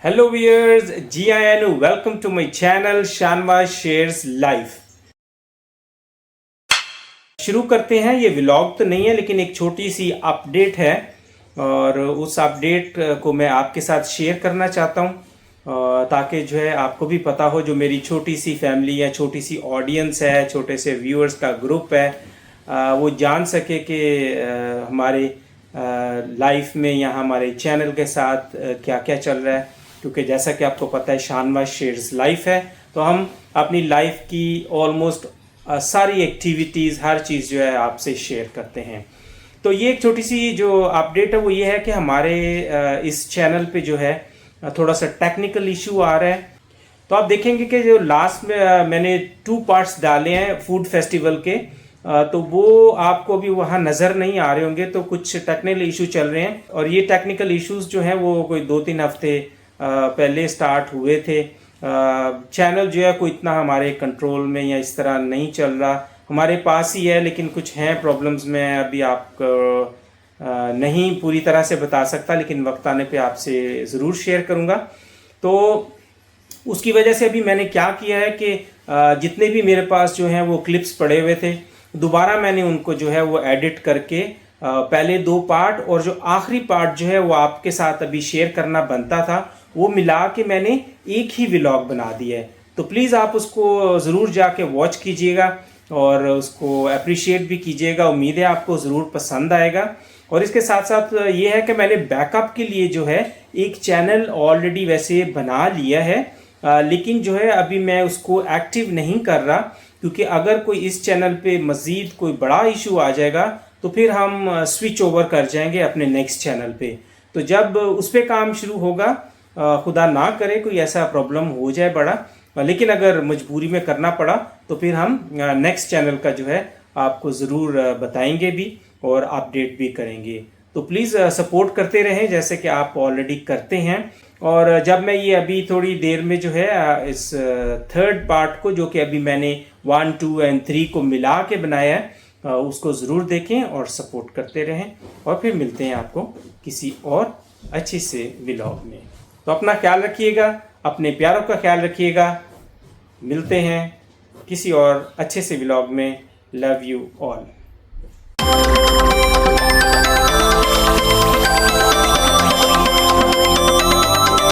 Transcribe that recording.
Hello viewers, जी आयानु, welcome to my channel Shahnawaz shares life. शुरू करते हैं। ये व्लॉग तो नहीं है लेकिन एक छोटी सी अपडेट है और उस अपडेट को मैं आपके साथ शेयर करना चाहता हूँ ताकि जो है आपको भी पता हो, जो मेरी छोटी सी फैमिली है, छोटी सी ऑडियंस है, छोटे से व्यूअर्स का ग्रुप है, वो जान सके कि हमारे लाइफ में या हमारे चैनल के साथ क्या क्या चल रहा है। क्योंकि जैसा कि आपको पता है शानवाज शेयर्स लाइफ है, तो हम अपनी लाइफ की ऑलमोस्ट सारी एक्टिविटीज़, हर चीज़ जो है आपसे शेयर करते हैं। तो ये एक छोटी सी जो अपडेट है वो ये है कि हमारे इस चैनल पे जो है थोड़ा सा टेक्निकल इशू आ रहा है। तो आप देखेंगे कि जो लास्ट में मैंने 2 पार्ट्स डाले हैं फूड फेस्टिवल के, तो वो आपको भी वहाँ नज़र नहीं आ रहे होंगे। तो कुछ टेक्निकल इशू चल रहे हैं और ये टेक्निकल इश्यूज जो हैं वो कोई 2-3 हफ्ते पहले स्टार्ट हुए थे। चैनल जो है कोई इतना हमारे कंट्रोल में या इस तरह नहीं चल रहा, हमारे पास ही है, लेकिन कुछ हैं प्रॉब्लम्स में अभी आपको नहीं पूरी तरह से बता सकता, लेकिन वक्त आने पे आपसे ज़रूर शेयर करूँगा। तो उसकी वजह से अभी मैंने क्या किया है कि जितने भी मेरे पास जो हैं वो क्लिप्स पड़े हुए थे, दोबारा मैंने उनको जो है वो एडिट करके पहले 2 पार्ट और जो आखिरी पार्ट जो है वो आपके साथ अभी शेयर करना बनता था, वो मिला के मैंने एक ही व्लॉग बना दिया है। तो प्लीज़ आप उसको ज़रूर जाके वॉच कीजिएगा और उसको अप्रिशिएट भी कीजिएगा। उम्मीद है आपको ज़रूर पसंद आएगा। और इसके साथ साथ ये है कि मैंने बैकअप के लिए जो है एक चैनल ऑलरेडी वैसे बना लिया है, लेकिन जो है अभी मैं उसको एक्टिव नहीं कर रहा, क्योंकि अगर कोई इस चैनल पे मज़ीद कोई बड़ा इशू आ जाएगा तो फिर हम स्विच ओवर कर जाएंगे अपने नेक्स्ट चैनल पे। तो जब उस पर काम शुरू होगा, खुदा ना करे कोई ऐसा प्रॉब्लम हो जाए बड़ा, लेकिन अगर मजबूरी में करना पड़ा तो फिर हम नेक्स्ट चैनल का जो है आपको ज़रूर बताएंगे भी और अपडेट भी करेंगे। तो प्लीज़ सपोर्ट करते रहें जैसे कि आप ऑलरेडी करते हैं। और जब मैं ये अभी थोड़ी देर में जो है इस थर्ड पार्ट को, जो कि अभी मैंने 1, 2 और 3 को मिला के बनाया है, उसको ज़रूर देखें और सपोर्ट करते रहें। और फिर मिलते हैं आपको किसी और अच्छे से व्लॉग में। तो अपना ख्याल रखिएगा, अपने प्यारों का ख्याल रखिएगा। मिलते हैं किसी और अच्छे से व्लॉग में। Love you all.